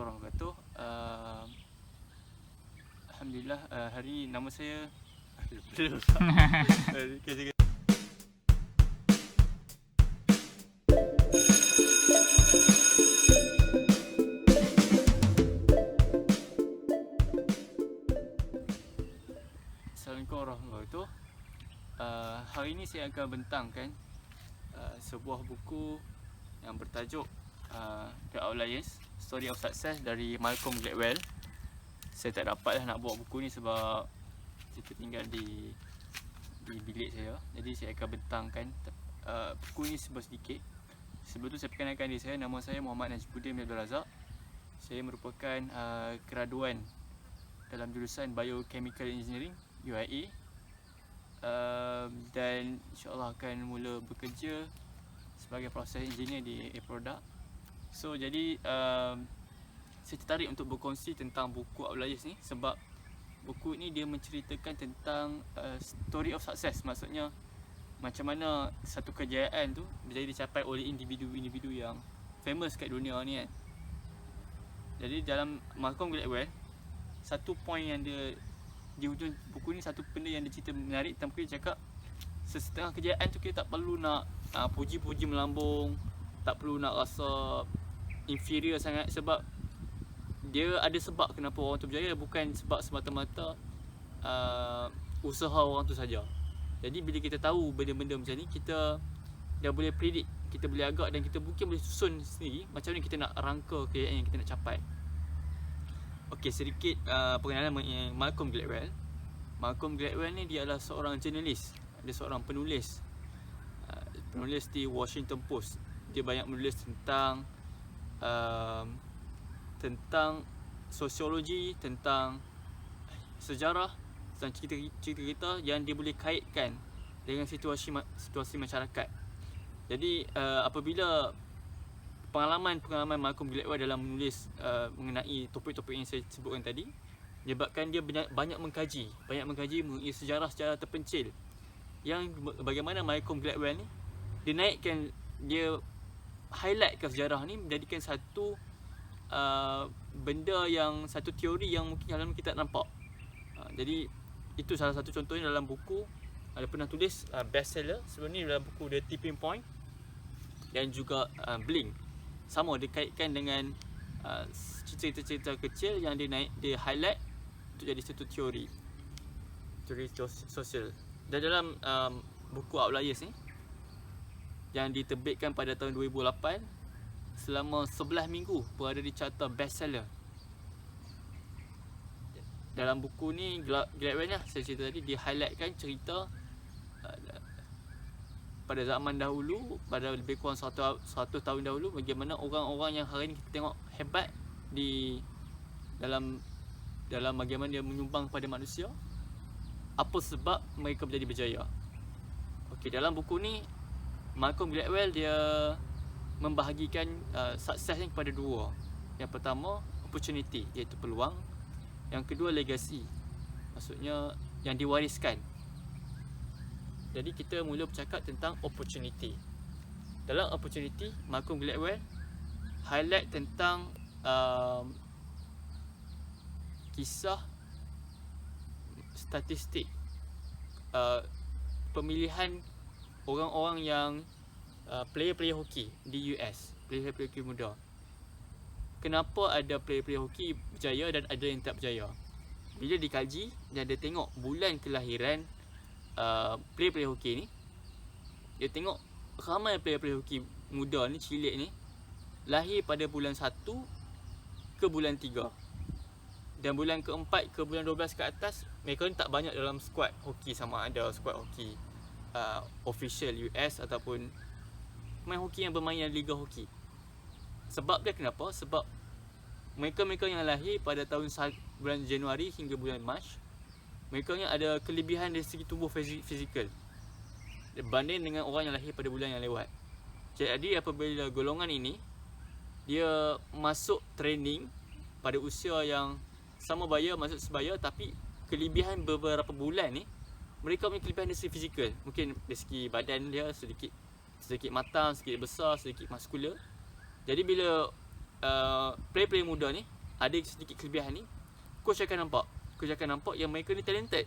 Assalamualaikum warahmatullahi wabarakatuh. Alhamdulillah, hari nama saya belum. Assalamualaikum warahmatullahi wabarakatuh. Hari ini saya akan bentangkan sebuah buku yang bertajuk The Outliers, Story of Success dari Malcolm Gladwell. Saya tak dapatlah nak bawa buku ni sebab saya tertinggal di bilik saya. Jadi saya akan bentangkan buku ni sedikit. Sebelum tu saya perkenalkan diri saya. Nama saya Muhammad Najibuddin bin Abdul Razak. Saya merupakan graduan dalam jurusan Biochemical Engineering UIA, dan insyaAllah akan mula bekerja sebagai proses engineer di A-Product. So jadi saya tertarik untuk berkongsi tentang buku Outliers ni sebab buku ni dia menceritakan tentang story of success. Maksudnya macam mana satu kejayaan tu menjadi dicapai oleh individu-individu yang famous kat dunia ni kan. Jadi dalam Malcolm Gladwell, satu point yang dia di hujung buku ni, satu benda yang dia cerita menarik tentang dia cakap sesetengah kejayaan tu kita tak perlu nak puji-puji melambung, tak perlu nak rasa inferior sangat sebab dia ada sebab kenapa orang tu berjaya, bukan sebab semata-mata usaha orang tu saja. Jadi bila kita tahu benda-benda macam ni, kita dah boleh predict, kita boleh agak dan kita mungkin boleh susun sendiri macam mana kita nak rangka kejayaan yang kita nak capai. Okey, sedikit pengenalan Malcolm Gladwell. Malcolm Gladwell ni dia adalah seorang jurnalis, dia seorang penulis di Washington Post. Dia banyak menulis tentang sosiologi, tentang sejarah, tentang cerita-cerita yang dia boleh kaitkan dengan situasi masyarakat. Jadi apabila pengalaman Malcolm Gladwell dalam menulis mengenai topik-topik yang saya sebutkan tadi, menyebabkan dia banyak mengkaji mengenai sejarah-sejarah terpencil yang bagaimana Malcolm Gladwell ni dia highlightkan sejarah ni, menjadikan satu benda yang satu teori yang mungkin dalam kita tak nampak. Jadi itu salah satu contohnya dalam buku. Ada pernah tulis bestseller sebelum ni dalam buku The Tipping Point dan juga Blink. Sama dia kaitkan dengan cerita-cerita kecil yang dia highlight untuk jadi satu teori sosial. Dan dalam buku Outliers ni yang diterbitkan pada tahun 2008, selama 11 minggu berada di carta bestseller. Dalam buku ni Gladwell lah, saya cerita tadi, dia highlightkan cerita pada zaman dahulu, pada lebih kurang 100 tahun dahulu, bagaimana orang-orang yang hari ni kita tengok hebat dalam bagaimana dia menyumbang kepada manusia, apa sebab mereka menjadi berjaya. Okey, dalam buku ni Malcolm Gladwell dia membahagikan sukses ni kepada dua. Yang pertama opportunity, iaitu peluang. Yang kedua legacy, maksudnya yang diwariskan. Jadi kita mula bercakap tentang opportunity. Dalam opportunity, Malcolm Gladwell highlight tentang kisah statistik pemilihan orang-orang yang player-player hoki di US, player-player hoki muda. Kenapa ada player-player hoki berjaya dan ada yang tak berjaya? Bila dikaji dan dia tengok bulan kelahiran player-player hoki ni, dia tengok ramai player-player hoki muda ni, cilik ni, lahir pada bulan 1 ke bulan 3. Dan bulan ke-4 ke bulan 12 ke atas, mereka ni tak banyak dalam skuad hoki, sama ada skuad hoki official US ataupun main hoki yang bermain dalam liga hoki. Sebab dia kenapa? Sebab mereka yang lahir pada tahun bulan Januari hingga bulan Mac, mereka ni ada kelebihan dari segi tubuh fizikal berbanding dengan orang yang lahir pada bulan yang lewat. Jadi apabila golongan ini dia masuk training pada usia yang sama baya, masuk sebaya, tapi kelebihan beberapa bulan ni, mereka punya kelebihan dari segi fizikal, mungkin dari segi badan dia sedikit matang, sedikit besar, sedikit muskular. Jadi bila player-player muda ni ada sedikit kelebihan ni, coach akan nampak yang mereka ni talented.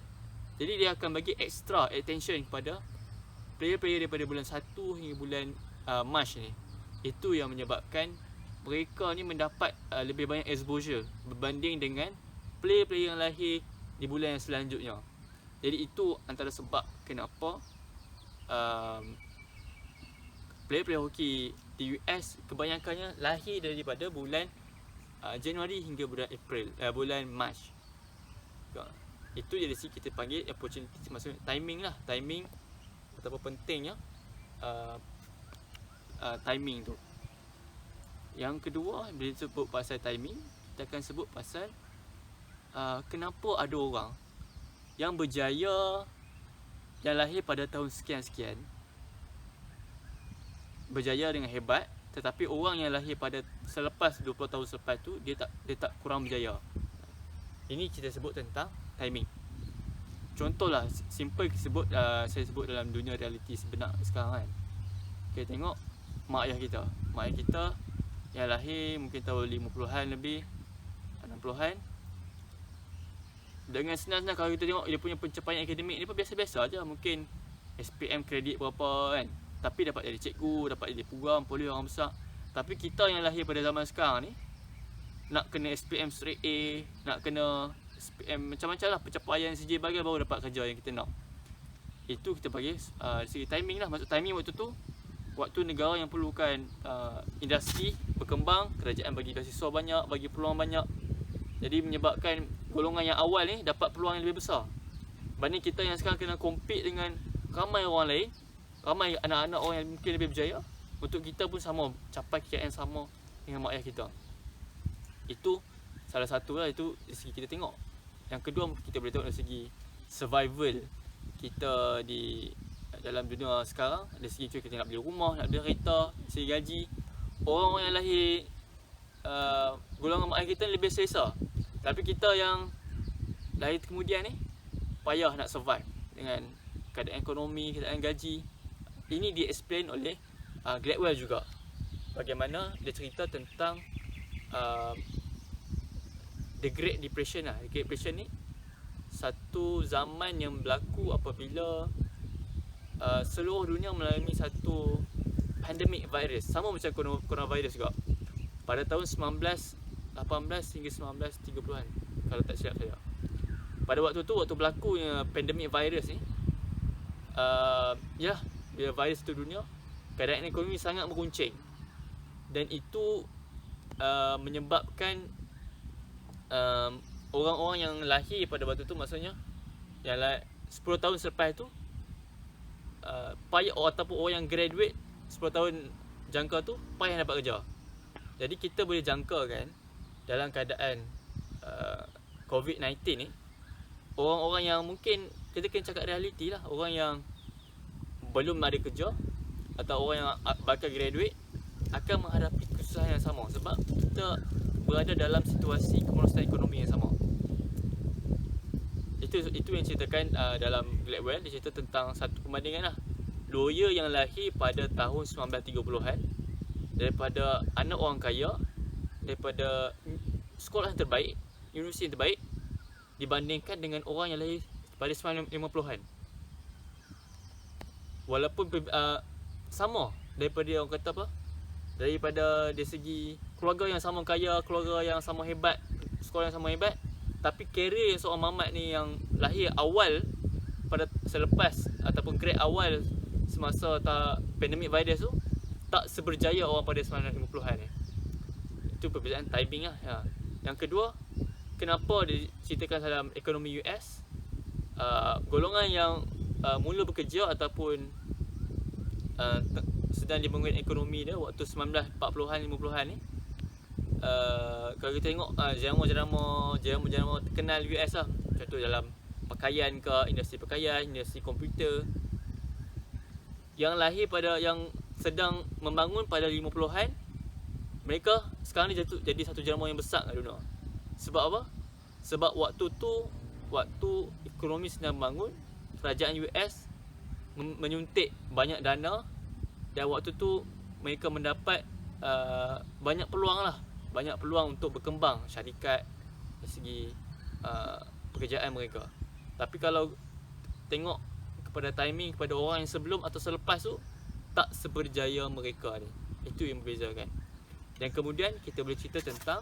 Jadi dia akan bagi extra attention kepada player-player daripada bulan 1 hingga bulan Mac ni. Itu yang menyebabkan mereka ni mendapat lebih banyak exposure berbanding dengan player-player yang lahir di bulan yang selanjutnya. Jadi itu antara sebab kenapa player-player hoki di US kebanyakannya lahir daripada bulan Januari hingga bulan bulan Mac. Itu jadi kita panggil opportunity, maksudnya timing lah, timing ataupun pentingnya timing tu. Yang kedua, bila sebut pasal timing, kita akan sebut pasal kenapa ada orang yang berjaya, yang lahir pada tahun sekian-sekian, berjaya dengan hebat, tetapi orang yang lahir pada selepas 20 tahun selepas tu dia tak kurang berjaya. Ini kita sebut tentang timing. Contohlah simple saya sebut dalam dunia realiti sebenar sekarang kan. Kita tengok mak ayah kita yang lahir mungkin tahun 50-an lebih, 60-an. Dengan senang-senang kalau kita tengok dia punya pencapaian akademik ni pun biasa-biasa aja, mungkin SPM kredit berapa kan, tapi dapat jadi cikgu, dapat jadi program, polis orang besar. Tapi kita yang lahir pada zaman sekarang ni nak kena SPM straight A, nak kena SPM macam-macam lah, pencapaian CJ bagai baru dapat kerja yang kita nak. Itu kita bagi dari segi timing lah. Maksud timing waktu tu, waktu negara yang perlukan industri berkembang, kerajaan bagi beasiswa banyak, bagi peluang banyak. Jadi menyebabkan golongan yang awal ni dapat peluang yang lebih besar banding kita yang sekarang kena compete dengan ramai orang lain, ramai anak-anak orang yang mungkin lebih berjaya, untuk kita pun sama, capai KKM sama dengan mak ayah kita. Itu salah satu lah, itu dari segi kita tengok. Yang kedua, kita boleh tengok dari segi survival kita di dalam dunia sekarang. Dari segi kita nak beli rumah, nak beli kereta, dari segi gaji. Orang yang lahir golongan mak ayah kita lebih selesa. Tapi kita yang lahir kemudian ni payah nak survive dengan keadaan ekonomi, keadaan gaji. Ini di-explain oleh Gladwell juga. Bagaimana dia cerita tentang The Great Depression lah. The Great Depression ni satu zaman yang berlaku apabila seluruh dunia melalui satu pandemic virus, sama macam coronavirus juga, pada tahun 1918 hingga 1930-an kalau tak silap saya. Pada waktu tu, waktu berlakunya pandemic virus ni, bila virus tu dunia, keadaan ekonomi sangat meruncing. Dan itu menyebabkan orang-orang yang lahir pada waktu tu, maksudnya yang 10 tahun selepas tu, payah, ataupun orang yang graduate 10 tahun jangka tu payah dapat kerja. Jadi kita boleh jangkakan dalam keadaan COVID-19 ni, orang-orang yang mungkin kita kena cakap realiti lah, orang yang belum ada kerja atau orang yang bakal graduate akan menghadapi kesusahan yang sama, sebab kita berada dalam situasi kemerosotan ekonomi yang sama. Itu yang ceritakan dalam Gladwell. Dia cerita tentang satu perbandingan lah, lawyer yang lahir pada tahun 1930-an, daripada anak orang kaya, daripada sekolah yang terbaik, universiti yang terbaik, dibandingkan dengan orang yang lahir pada 1950-an. Walaupun sama, daripada orang kata apa, daripada dari segi keluarga yang sama kaya, keluarga yang sama hebat, sekolah yang sama hebat, tapi career seorang mamat ni yang lahir awal pada selepas ataupun grade awal semasa pandemic virus tu, tak seberjaya orang pada 1950-an ni. Itu perbezaan timing lah ya. Yang kedua, kenapa diceritakan dalam ekonomi US, golongan yang mula bekerja ataupun sedang dibangun ekonomi dia waktu 1940-an 50-an ni, kalau kita tengok jenama-jenama terkenal US lah, contoh dalam pakaian ke, industri pakaian, industri komputer, yang lahir pada, yang sedang membangun pada 50-an, mereka sekarang ni jadi satu jenama yang besar kat dunia. Sebab apa? Sebab waktu tu, waktu ekonomi sedang bangun, kerajaan US menyuntik banyak dana, dan waktu tu mereka mendapat banyak peluang lah banyak peluang untuk berkembang syarikat dari segi pekerjaan mereka. Tapi kalau tengok kepada timing kepada orang yang sebelum atau selepas tu, tak seberjaya mereka ni. Itu yang membezakan. Dan kemudian kita boleh cerita tentang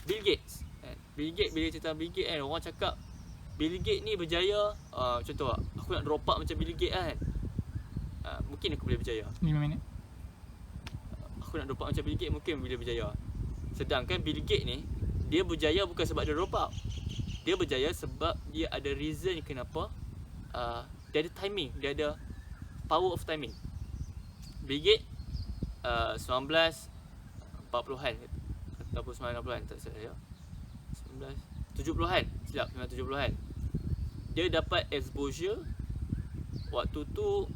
Bill Gates. Bill Gates, bila cerita Bill Gates kan, orang cakap Bill Gates ni berjaya. Contoh aku nak drop out macam Bill Gates kan, mungkin aku boleh berjaya 5 minit. Aku nak drop out macam Bill Gates, mungkin boleh berjaya. Sedangkan Bill Gates ni, dia berjaya bukan sebab dia drop out. Dia berjaya sebab dia ada reason kenapa. Dia ada timing, dia ada power of timing. Bill Gates 1940-an ataupun 1960-an, tak salah ya, 1970-an, silap, 1970-an. Dia dapat exposure waktu tu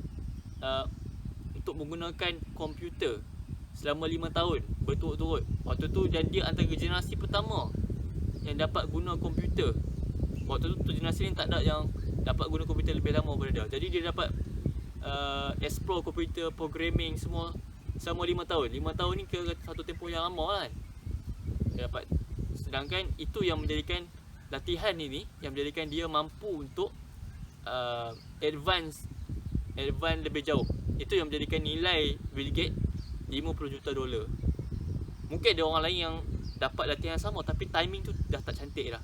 untuk menggunakan komputer selama 5 tahun berturut-turut. Waktu tu, dan dia antara generasi pertama yang dapat guna komputer. Waktu tu generasi ni tak ada yang dapat guna komputer lebih lama daripada dia. Jadi dia dapat explore komputer, programming semua selama 5 tahun. 5 tahun ni kira satu tempoh yang lama kan. Dia dapat. Sedangkan itu yang menjadikan latihan ini, yang menjadikan dia mampu untuk advance lebih jauh. Itu yang menjadikan nilai Bill Gates $50 juta. Mungkin ada orang lain yang dapat latihan sama, tapi timing tu dah tak cantik dah,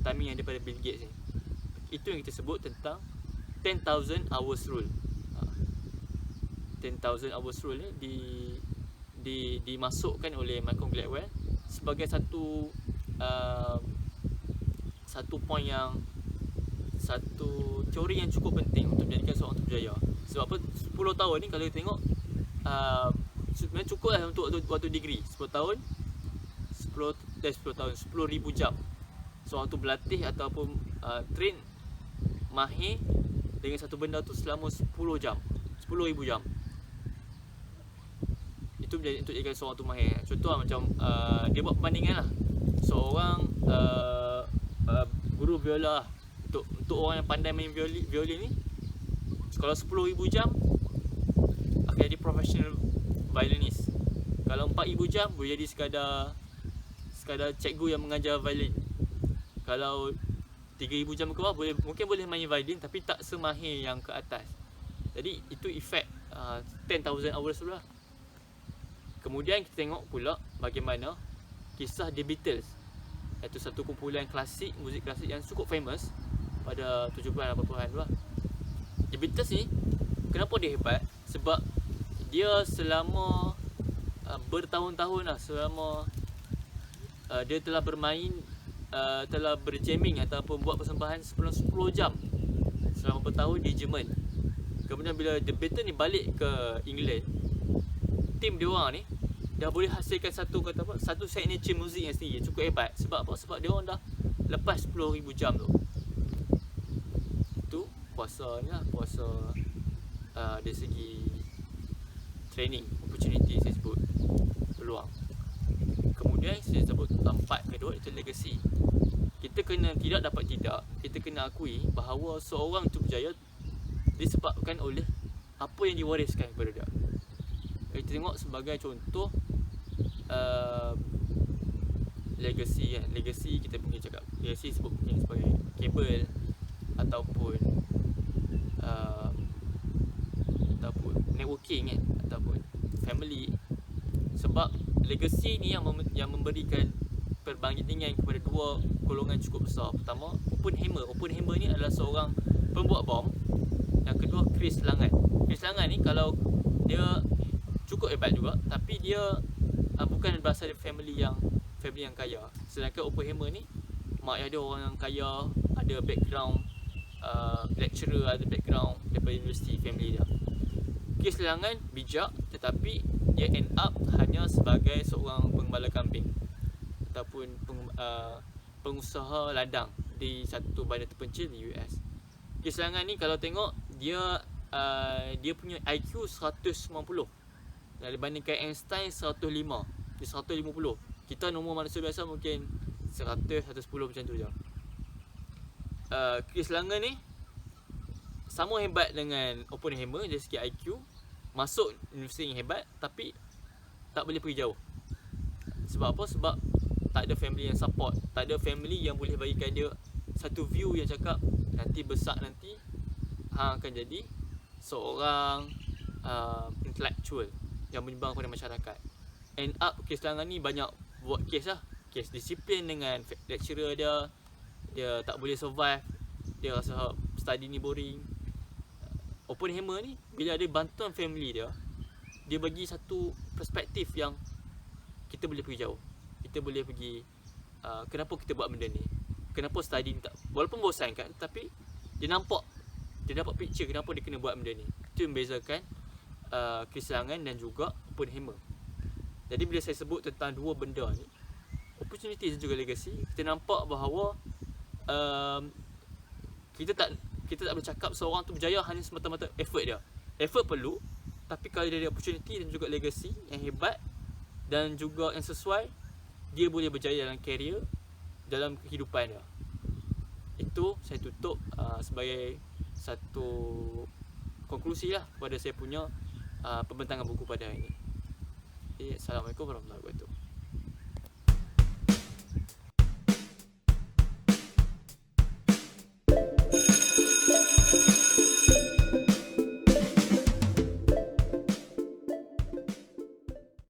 timing yang daripada Bill Gates ni. Itu yang kita sebut tentang 10,000 hours rule. 10,000 hours rule ni dimasukkan oleh Malcolm Gladwell sebagai satu point yang, satu teori yang cukup penting untuk menjadikan seorang tu berjaya. Sebab apa, 10 tahun ni kalau kita tengok sebenarnya cukup lah untuk waktu degree. 10 tahun 10,000 jam seorang tu berlatih ataupun train mahir dengan satu benda tu selama 10 jam, 10,000 jam. Itu untuk jadikan seorang tu mahir. Contoh macam dia buat perbandingan lah, seorang guru viola. Untuk orang yang pandai main violin ni, kalau 10,000 jam akan jadi professional violinist. Kalau 4,000 jam boleh jadi sekadar cikgu yang mengajar violin. Kalau 3,000 jam ke bawah mungkin boleh main violin, tapi tak semahir yang ke atas. Jadi itu efek 10,000 hours tu lah. Kemudian kita tengok pula bagaimana kisah The Beatles, iaitu satu kumpulan klasik, muzik klasik yang cukup famous pada 70-an 80-an tu lah. The Beatles ni, kenapa dia hebat? Sebab dia selama bertahun-tahun lah, selama dia telah bermain, telah berjamming ataupun buat persembahan sebelum 10 jam selama bertahun di Jerman. Kemudian bila The Beatles ni balik ke England, tim dia orang ni dah boleh hasilkan satu signature music yang sendiri, cukup hebat. Sebab apa? Sebab dia orang dah lepas 10,000 jam tu. Itu puasa ni lah, puasa dari segi training, opportunity saya sebut, peluang. Kemudian saya sebut empat kedua, itu legacy. Kita kena kita kena akui bahawa seorang tu berjaya disebabkan oleh apa yang diwariskan kepada dia. Kita tengok sebagai contoh legacy kan. Legacy kita mungkin cakap, legacy sebut mungkin sebagai kabel ataupun networking kan, ataupun family. Sebab legacy ni yang memberikan perbandingan kepada dua golongan cukup besar. Pertama, Oppenheimer ni adalah seorang pembuat bom. Yang kedua, Chris Langan. Chris Langan ni kalau dia cukup hebat juga, tapi dia bukan berasal dari family yang kaya. Sedangkan Oppenheimer ni mak dia orang yang kaya, ada background lecturer, ada background daripada universiti family dia. Chris Langan bijak, tetapi dia end up hanya sebagai seorang pengembala kambing ataupun pengusaha ladang di satu bandar terpencil di US. Chris Langan ni kalau tengok dia punya IQ 190 dan dibandingkan Einstein 105. Dia 150. Kita normal manusia biasa mungkin 100, 110 macam tu je. Chris Langan ni sama hebat dengan Oppenheimer dari segi IQ, masuk universiti yang hebat, tapi tak boleh pergi jauh. Sebab apa? Sebab tak ada family yang support, tak ada family yang boleh bagikan dia satu view yang cakap nanti besar nanti hang akan jadi seorang intellectual yang menyumbang kepada masyarakat. End up kes Selangor ni banyak buat kes lah, kes disiplin dengan lecturer dia, dia tak boleh survive, dia rasa study ni boring. Oppenheimer ni bila ada bantuan family dia, dia bagi satu perspektif yang kita boleh pergi jauh. Kita boleh pergi kenapa kita buat benda ni, kenapa study ni tak, walaupun bosan kan, tapi dia nampak, dia dapat picture kenapa dia kena buat benda ni. Itu yang membezakan Keselangan dan juga Oppenheimer. Jadi bila saya sebut tentang dua benda ni, opportunity dan juga legacy, kita nampak bahawa kita tak boleh cakap seorang tu berjaya hanya semata-mata effort dia. Effort perlu, tapi kalau dia ada opportunity dan juga legacy yang hebat dan juga yang sesuai, dia boleh berjaya dalam career, dalam kehidupan dia. Itu saya tutup sebagai satu konklusi lah pada saya punya pembentangan buku pada hari ini. Assalamualaikum warahmatullahi wabarakatuh.